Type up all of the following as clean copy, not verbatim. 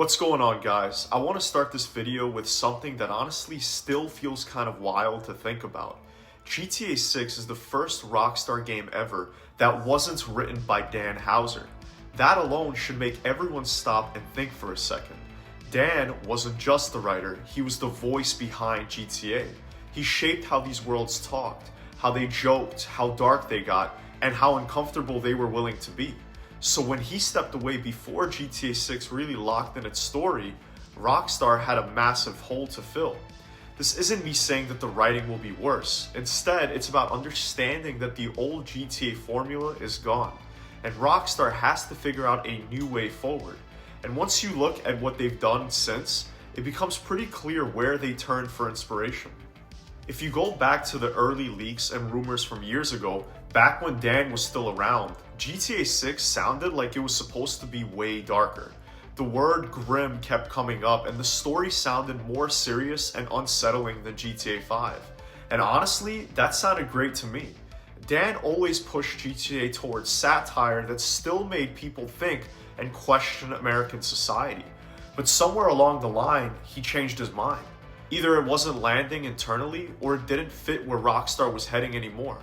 What's going on, guys? I want to start this video with something that honestly still feels kind of wild to think about. GTA 6 is the first Rockstar game ever that wasn't written by Dan Houser. That alone should make everyone stop and think for a second. Dan wasn't just the writer, he was the voice behind GTA. He shaped how these worlds talked, how they joked, how dark they got, and how uncomfortable they were willing to be. So when he stepped away before GTA 6 really locked in its story, Rockstar had a massive hole to fill. This isn't me saying that the writing will be worse. Instead, it's about understanding that the old GTA formula is gone, and Rockstar has to figure out a new way forward. And once you look at what they've done since, it becomes pretty clear where they turned for inspiration. If you go back to the early leaks and rumors from years ago, back when Dan was still around, GTA 6 sounded like it was supposed to be way darker. The word grim kept coming up and the story sounded more serious and unsettling than GTA 5. And honestly, that sounded great to me. Dan always pushed GTA towards satire that still made people think and question American society. But somewhere along the line, he changed his mind. Either it wasn't landing internally or it didn't fit where Rockstar was heading anymore.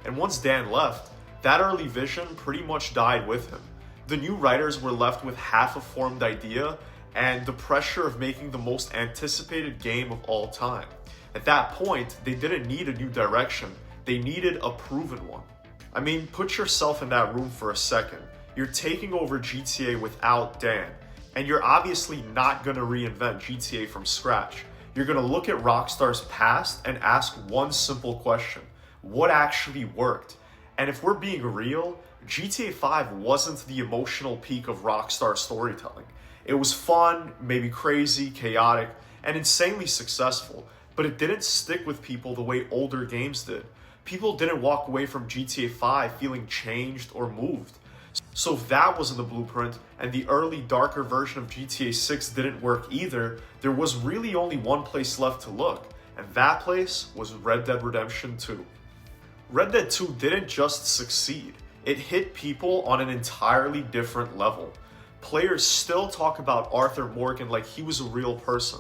And once Dan left, that early vision pretty much died with him. The new writers were left with half a formed idea and the pressure of making the most anticipated game of all time. At that point, they didn't need a new direction, they needed a proven one. I mean, put yourself in that room for a second. You're taking over GTA without Dan, and you're obviously not gonna reinvent GTA from scratch. You're gonna look at Rockstar's past and ask one simple question: what actually worked? And if we're being real, GTA 5 wasn't the emotional peak of Rockstar storytelling. It was fun, maybe crazy, chaotic, and insanely successful, but it didn't stick with people the way older games did. People didn't walk away from GTA 5 feeling changed or moved. So if that wasn't the blueprint, and the early darker version of GTA 6 didn't work either, there was really only one place left to look, and that place was Red Dead Redemption 2. Red Dead 2 didn't just succeed, it hit people on an entirely different level. Players still talk about Arthur Morgan like he was a real person.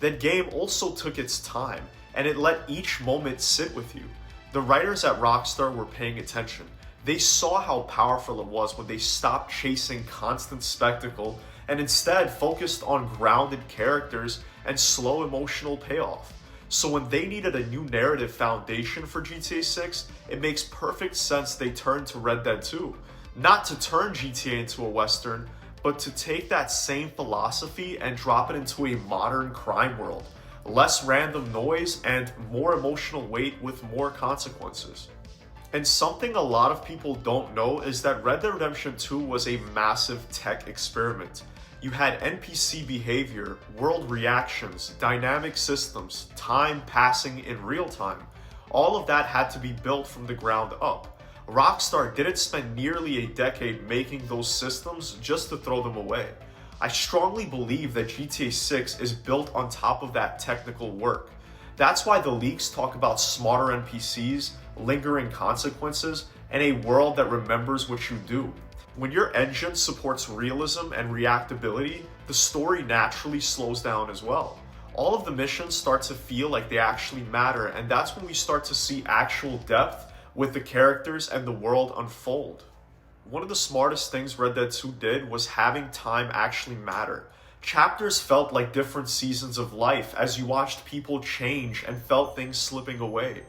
That game also took its time, and it let each moment sit with you. The writers at Rockstar were paying attention. They saw how powerful it was when they stopped chasing constant spectacle and instead focused on grounded characters and slow emotional payoff. So when they needed a new narrative foundation for GTA 6, it makes perfect sense they turned to Red Dead 2. Not to turn GTA into a Western, but to take that same philosophy and drop it into a modern crime world. Less random noise and more emotional weight with more consequences. And something a lot of people don't know is that Red Dead Redemption 2 was a massive tech experiment. You had NPC behavior, world reactions, dynamic systems, time passing in real time. All of that had to be built from the ground up. Rockstar didn't spend nearly a decade making those systems just to throw them away. I strongly believe that GTA 6 is built on top of that technical work. That's why the leaks talk about smarter NPCs, lingering consequences, and a world that remembers what you do. When your engine supports realism and reactability, the story naturally slows down as well. All of the missions start to feel like they actually matter, and that's when we start to see actual depth with the characters and the world unfold. One of the smartest things Red Dead 2 did was having time actually matter. Chapters felt like different seasons of life as you watched people change and felt things slipping away.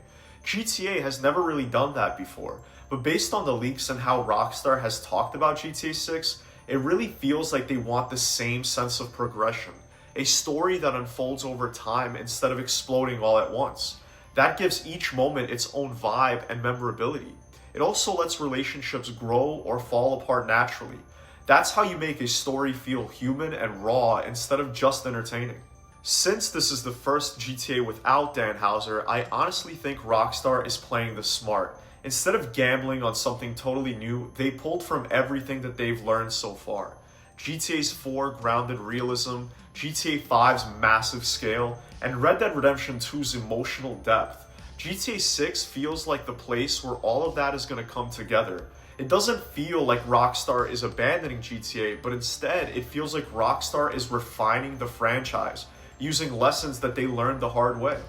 GTA has never really done that before, but based on the leaks and how Rockstar has talked about GTA 6, it really feels like they want the same sense of progression, a story that unfolds over time instead of exploding all at once. That gives each moment its own vibe and memorability. It also lets relationships grow or fall apart naturally. That's how you make a story feel human and raw instead of just entertaining. Since this is the first GTA without Dan Houser, I honestly think Rockstar is playing this smart. Instead of gambling on something totally new, they pulled from everything that they've learned so far. GTA 4 grounded realism, GTA 5's massive scale, and Red Dead Redemption 2's emotional depth. GTA 6 feels like the place where all of that is going to come together. It doesn't feel like Rockstar is abandoning GTA, but instead it feels like Rockstar is refining the franchise, using lessons that they learned the hard way.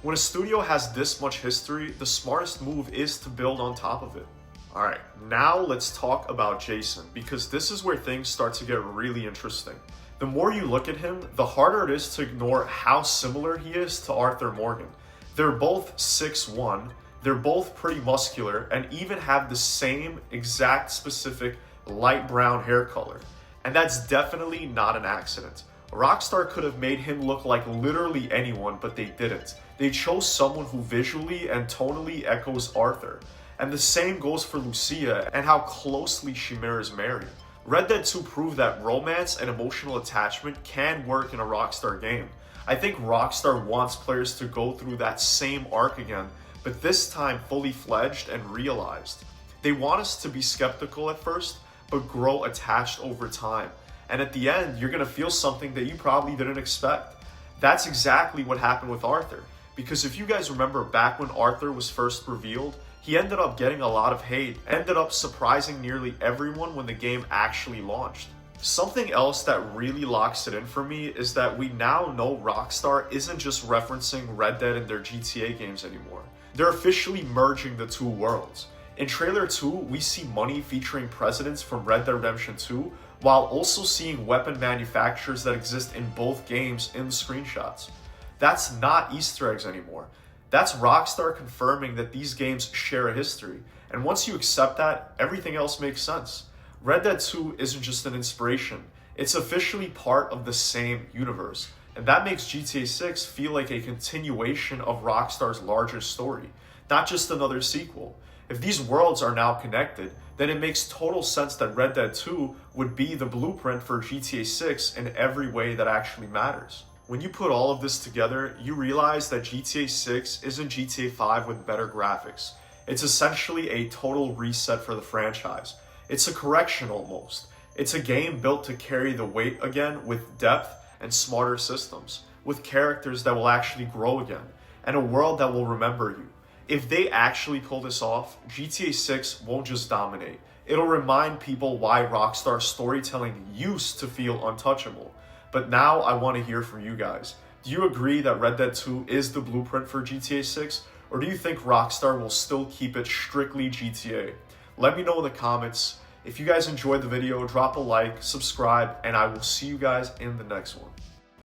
When a studio has this much history, the smartest move is to build on top of it. Alright, now let's talk about Jason, because this is where things start to get really interesting. The more you look at him, the harder it is to ignore how similar he is to Arthur Morgan. They're both 6'1", they're both pretty muscular, and even have the same exact specific light brown hair color. And that's definitely not an accident. Rockstar could have made him look like literally anyone, but they didn't. They chose someone who visually and tonally echoes Arthur. And the same goes for Lucia and how closely she mirrors Mary. Red Dead 2 proved that romance and emotional attachment can work in a Rockstar game. I think Rockstar wants players to go through that same arc again, but this time fully fledged and realized. They want us to be skeptical at first, but grow attached over time. And at the end, you're gonna feel something that you probably didn't expect. That's exactly what happened with Arthur. Because if you guys remember back when Arthur was first revealed, he ended up getting a lot of hate, ended up surprising nearly everyone when the game actually launched. Something else that really locks it in for me is that we now know Rockstar isn't just referencing Red Dead in their GTA games anymore. They're officially merging the two worlds. In Trailer 2, we see money featuring presidents from Red Dead Redemption 2, while also seeing weapon manufacturers that exist in both games in the screenshots. That's not Easter eggs anymore. That's Rockstar confirming that these games share a history. And once you accept that, everything else makes sense. Red Dead 2 isn't just an inspiration. It's officially part of the same universe. And that makes GTA 6 feel like a continuation of Rockstar's larger story, not just another sequel. If these worlds are now connected, then it makes total sense that Red Dead 2 would be the blueprint for GTA 6 in every way that actually matters. When you put all of this together, you realize that GTA 6 isn't GTA 5 with better graphics. It's essentially a total reset for the franchise. It's a correction almost. It's a game built to carry the weight again with depth and smarter systems, with characters that will actually grow again, and a world that will remember you. If they actually pull this off, GTA 6 won't just dominate. It'll remind people why Rockstar storytelling used to feel untouchable. But now I want to hear from you guys. Do you agree that Red Dead 2 is the blueprint for GTA 6? Or do you think Rockstar will still keep it strictly GTA? Let me know in the comments. If you guys enjoyed the video, drop a like, subscribe, and I will see you guys in the next one.